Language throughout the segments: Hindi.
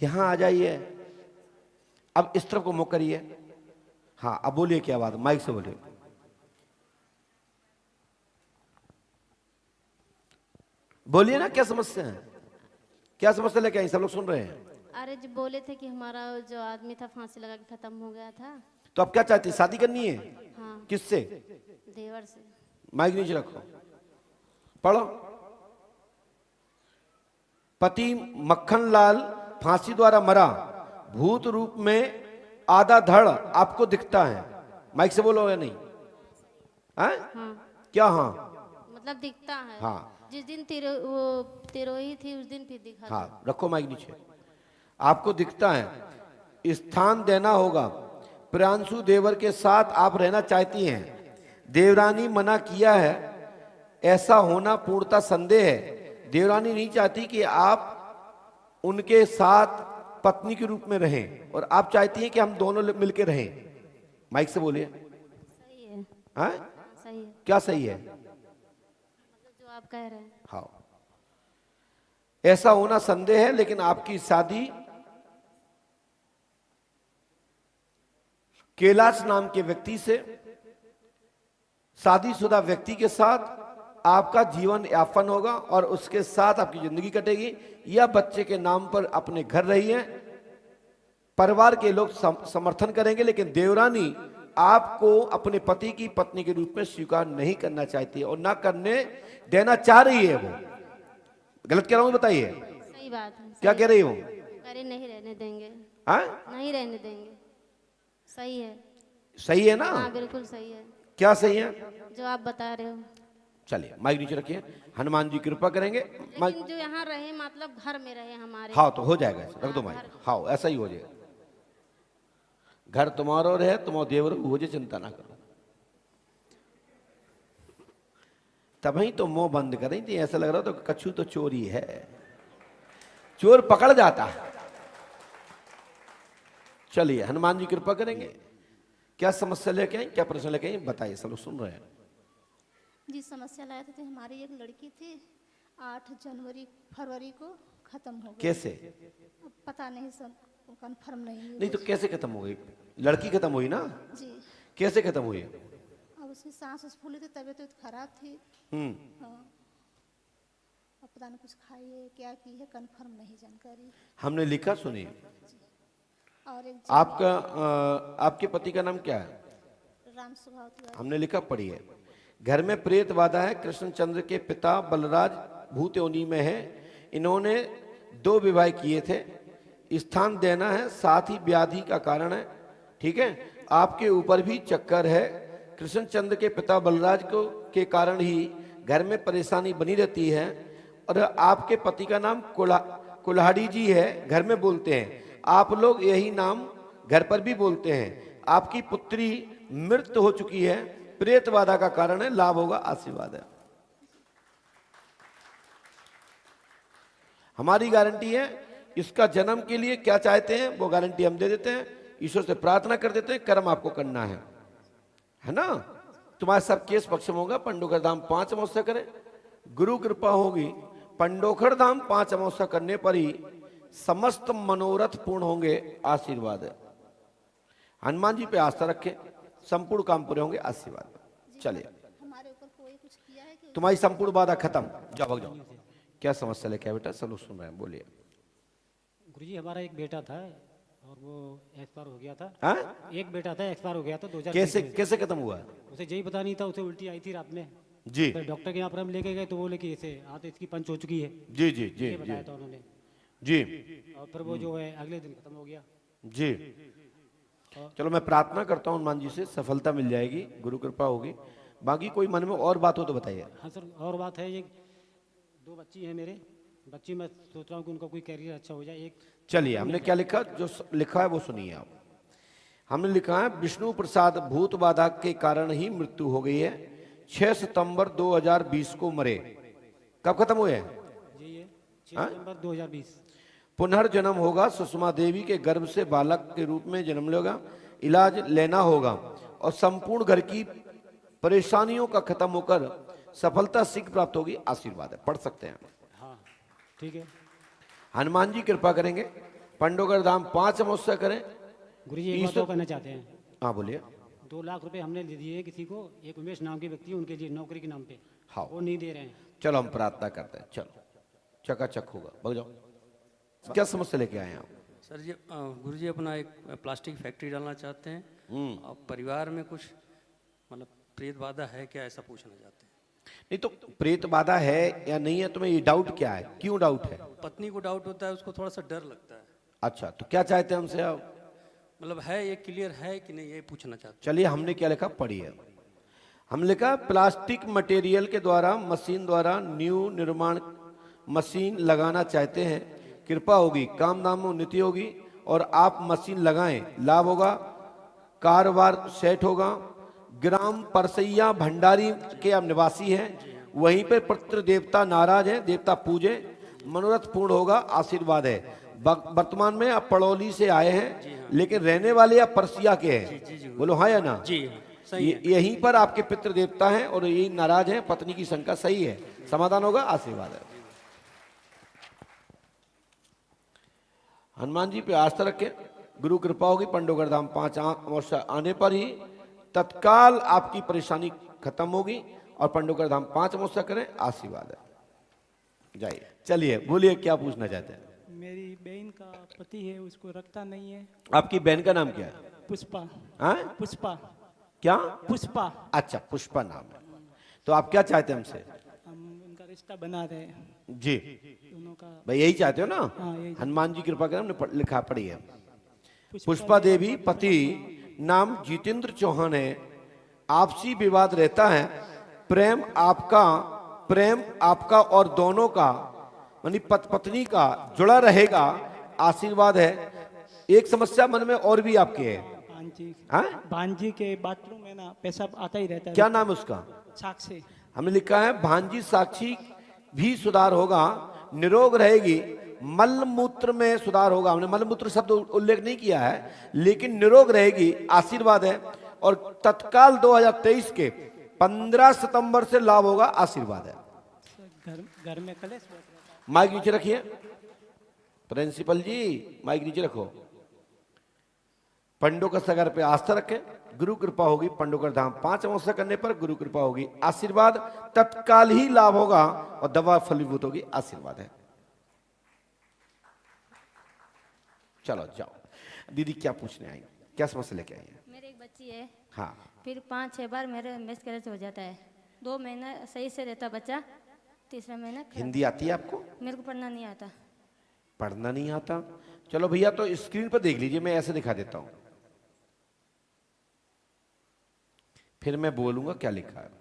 यहां आ जाइए, अब इस तरफ को मुख करिए। हाँ, अब बोलिए क्या बात, माइक से बोलिए। बोलिए ना, क्या समस्या है, क्या समस्या लेके आई, सब लोग सुन रहे हैं। अरे जो बोले थे कि हमारा जो आदमी था फांसी लगा के खत्म हो गया था। तो अब क्या चाहती है, शादी करनी है? हाँ, किससे? देवर से। माइक नीचे रखो, पढ़ो। पति मक्खन लाल फांसी द्वारा मरा, भूत रूप में आधा धड़ आपको दिखता है। माइक से बोलो या नहीं? हाँ? हाँ, क्या हाँ? मतलब दिखता है। हाँ। जिस दिन वो तिरोही थी उस दिन फिर दिखा था। हाँ, रखो माइक नीचे। आपको दिखता है, स्थान देना होगा। प्रियांशु देवर के साथ आप रहना चाहती हैं, देवरानी मना किया है, ऐसा होना पूर्णतः संदेह है। देवरानी नहीं चाहती कि आप उनके साथ पत्नी के रूप में रहें, और आप चाहती हैं कि हम दोनों मिलकर रहें। माइक से बोलिए। सही है। हाँ? सही है, क्या सही है? मतलब जो आप कह रहे हैं। हाँ, ऐसा होना संदेह है, लेकिन आपकी शादी कैलाश नाम के व्यक्ति से, शादीशुदा व्यक्ति के साथ आपका जीवन यापन होगा, और उसके साथ आपकी जिंदगी कटेगी। या बच्चे के नाम पर अपने घर रहिए, परिवार के लोग समर्थन करेंगे, लेकिन देवरानी आपको अपने पति की पत्नी के रूप में स्वीकार नहीं करना चाहती है, और ना करने देना चाह रही है। वो गलत कह रहा हूं, बताइए। सही बात है। क्या कह रही हूं? अरे नहीं रहने देंगे। हाँ? नहीं रहने देंगे। सही है। सही है ना? हाँ, बिल्कुल सही है क्या सही है? जो आप बता रहे हो। चलिए माइक नीचे रखिए, हनुमान जी कृपा करेंगे। लेकिन जो यहाँ रहे मतलब घर में रहे हमारे। हाँ, तो हो जाएगा ऐसा, रख दो हाँ, माइक। हाँ, ऐसा ही हो जाएगा। घर तुम्हारो रहे, तुम देवर हो जाए, चिंता ना करो। तभी तो मुंह बंद कर रही थी, ऐसा लग रहा तो कछू तो चोरी है, चोर पकड़ जाता है। चलिए, हनुमान जी कृपा करेंगे। क्या समस्या लेके आई, क्या प्रश्न लेके आई, बताइए, सब लोग सुन रहे हैं। जी, समस्या लाए थे हमारी एक लड़की थी, 8 जनवरी फरवरी को खत्म हो गई। कैसे? अब पता नहीं, सब कंफर्म नहीं हुई। नहीं तो कैसे खत्म हो गई? लड़की खत्म हुई ना? जी, कैसे खत्म हुई? अब उसकी सांस उस फूली थी, तबीयत खराब थी। हाँ, अब पता नहीं कुछ खाई है क्या की है, कंफर्म नहीं जानकारी। हमने लिखा, सुनिए। और एक आपका आपके पति का नाम क्या है? राम स्वभाव तिवारी। हमने लिखा, पढ़िए। घर में प्रेत बाधा है, कृष्णचंद्र के पिता बलराज भूत योनि में है, इन्होंने 2 विवाह किए थे, स्थान देना है, साथ ही व्याधि का कारण है। ठीक है, आपके ऊपर भी चक्कर है, कृष्णचंद्र के पिता बलराज को के कारण ही घर में परेशानी बनी रहती है, और आपके पति का नाम कुल्हाड़ी जी है, घर में बोलते हैं, आप लोग यही नाम घर पर भी बोलते हैं। आपकी पुत्री मृत हो चुकी है, प्रेत बाधा का कारण है, लाभ होगा, आशीर्वाद है। हमारी गारंटी है, इसका जन्म के लिए क्या चाहते हैं वो गारंटी हम दे देते हैं, ईश्वर से प्रार्थना कर देते हैं, कर्म आपको करना है ना? तुम्हारे सब केस पक्षम होगा। पंडोखर धाम 5 अमावस्या करें, गुरु कृपा होगी। पंडोखर धाम 5 अमावस्या करने पर ही समस्त मनोरथ पूर्ण होंगे, आशीर्वाद है। हनुमान जी पे आस्था रखें, संपूर्ण काम पूरे होंगे, आशीर्वाद। चलिए, हमारे ऊपर कोई कुछ किया है कि तुम्हारी संपूर्ण बाधा खत्म, जाओ भाग जाओ। क्या समस्या लेके आए बेटा, सब लोग सुन रहे हैं, बोलिए। गुरुजी, हमारा एक बेटा था और वो एक्सपायर हो गया था। हाँ? एक बेटा था, एक्सपायर हो गया था 2023 कैसे में। कैसे खत्म हुआ? उसे यही पता नहीं था, उसे उल्टी आई थी रात में। जी फिर डॉक्टर के यहाँ पर हम लेके गए तो बोले कि इसे तो इसकी पंच हो चुकी है, जी जी जी ये जी बताया था उन्होंने। जी और फिर वो जो है अगले दिन खत्म हो गया। जी। चलो, मैं प्रार्थना करता हूँ हनुमान जी से, सफलता मिल जाएगी, गुरु कृपा होगी। बाकी कोई मन में और बात हो तो बताइए। हाँ सर, और बात है, ये 2 बच्ची हैं मेरे। बच्ची मैं सोच रहा हूँ कि उनका कोई कैरियर अच्छा हो जाए। एक चलिए, हमने क्या लिखा, जो लिखा है वो सुनिए आप। हमने लिखा है, विष्णु प्रसाद भूत बाधा के कारण ही मृत्यु हो गई है, 6 सितंबर 2020 को मरे। कब खत्म हुए हैं? जी, ये 6 सितंबर 2020। पुनर्जन्म होगा, सुषमा देवी के गर्भ से बालक के रूप में जन्म लेगा, इलाज लेना होगा, और संपूर्ण घर की परेशानियों का खत्म होकर सफलता शीघ्र प्राप्त होगी, आशीर्वाद है। पढ़ सकते हैं। हाँ, ठीक है। हनुमान जी कृपा करेंगे। पंडोगर धाम 5 अमावस्या करें। गुरुजी एक बात और कहना चाहते हैं। हाँ बोलिए। 2 लाख रुपए हमने दे दिए किसी को, एक उमेश नाम के व्यक्ति, उनके लिए नौकरी के नाम पे, हाँ वो नहीं दे रहे हैं। चलो हम प्रार्थना करते हैं, चलो चकाचक होगा, भाग जाओ। क्या समस्या लेके आए हैं आप? सर जी गुरुजी अपना एक प्लास्टिक फैक्ट्री डालना चाहते हैं और परिवार में कुछ मतलब प्रेत बाधा है क्या, ऐसा पूछना चाहते हैं। नहीं तो प्रेत बाधा है या नहीं है, तुम्हें ये डाउट क्या है, क्यों डाउट है? पत्नी को डाउट होता है, उसको थोड़ा सा डर लगता है। अच्छा तो क्या चाहते हैं हमसे आप? मतलब है ये क्लियर है कि नहीं, ये पूछना चाहते चलिए हमने क्या लिखा पढ़िए। हम लिखा प्लास्टिक मटेरियल के द्वारा मशीन द्वारा न्यू निर्माण मशीन लगाना चाहते हैं, कृपा होगी, काम धाम में उन्नति होगी और आप मशीन लगाएं, लाभ होगा, कारोबार सेट होगा। ग्राम परसैया भंडारी के आप निवासी हैं, वहीं पर पितृ देवता नाराज हैं, देवता पूजे, मनोरथ पूर्ण होगा, आशीर्वाद है। वर्तमान में आप पड़ौली से आए हैं लेकिन रहने वाले आप परसिया के हैं, बोलो हाँ या ना? जी सही है। यहीं पर आपके पितृ देवता हैं और यही नाराज हैं, पत्नी की शंका सही है, समाधान होगा, आशीर्वाद है। हनुमान जी पे आस्था रखें, गुरु कृपा होगी, पंडोगर धाम 5 अमावस्या आने पर ही तत्काल आपकी परेशानी खत्म होगी और पंडोगर धाम 5 अमावस्या करें, आशीर्वाद है। जाइए, चलिए बोलिए क्या पूछना चाहते हैं? मेरी बहन का पति है, उसको रखता नहीं है। आपकी बहन का नाम क्या है? पुष्पा। हाँ? पुष्पा। क्या? पुष्पा। अच्छा पुष्पा नाम है। तो आप क्या चाहते हैं हमसे? हम उनका रिश्ता बना रहे हैं जी दोनों का। भाई यही चाहते हो ना? हाँ, यही। हनुमान जी कृपा करें, हमने लिखा पढ़ी है। पुष्पा देवी पति नाम जितेंद्र चौहान है, आपसी विवाद रहता है, प्रेम आपका और दोनों का यानी पत्नी का जुड़ा रहेगा, आशीर्वाद है। एक समस्या मन में और भी आपके है। भांजी। हाँ? भांजी के बाथरूम में ना पेशाब आता ही रहता है। क्या नाम है उसका? साक्षी। हमने लिखा है भांजी साक्षी भी सुधार होगा, निरोग रहेगी, मलमूत्र में सुधार होगा। हमने मलमूत्र शब्द उल्लेख नहीं किया है, लेकिन निरोग रहेगी, आशीर्वाद है। और तत्काल 2023 के 15 सितंबर से लाभ होगा, आशीर्वाद है। घर में कलेश। माइक नीचे रखिए, प्रिंसिपल जी माइक नीचे रखो। पंडोकर सागर पे आस्था रखें, गुरु कृपा होगी, पंडोकर धाम 5 अमावस्या करने पर गुरु कृपा होगी, आशीर्वाद, तत्काल ही लाभ होगा और दवा फलीभूत होगी, आशीर्वाद है। चलो जाओ। दीदी क्या पूछने आई, क्या समस्या लेके आई है? मेरी एक बच्ची है, हाँ फिर 5-6 बार मेरे मिसकैरेज हो जाता है। 2 महीना सही से रहता बच्चा, तीसरा महीना खराब। हिंदी आती है आपको? मेरे को पढ़ना नहीं आता। पढ़ना नहीं आता? चलो भैया तो स्क्रीन पर देख लीजिए, मैं ऐसे दिखा देता हूं, फिर मैं बोलूंगा क्या लिखा है।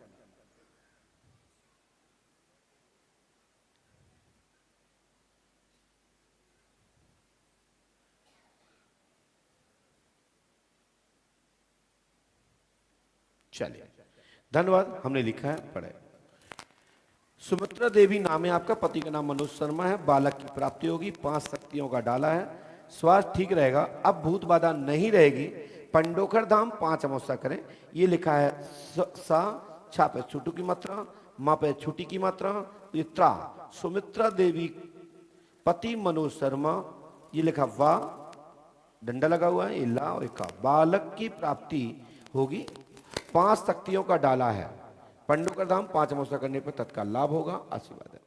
चलिए धन्यवाद, हमने लिखा है, पढ़े। सुमित्रा देवी नाम है आपका, पति का नाम मनोज शर्मा है, बालक की प्राप्ति होगी, 5 शक्तियों का डाला है, स्वास्थ्य ठीक रहेगा, अब भूत बाधा नहीं रहेगी, पंडोकर धाम 5 अमावस्या करें। ये लिखा है सा, छा पे छोटू की मात्रा, माँ पे छोटी की मात्रा, ये त्रा, सुमित्रा देवी पति मनोज शर्मा, ये लिखा वा, डंडा लगा हुआ है, ये ला और का, बालक की प्राप्ति होगी, 5 शक्तियों का डाला है, पंडोकर धाम 5 अमावस्या करने पर तत्काल लाभ होगा, आशीर्वाद है।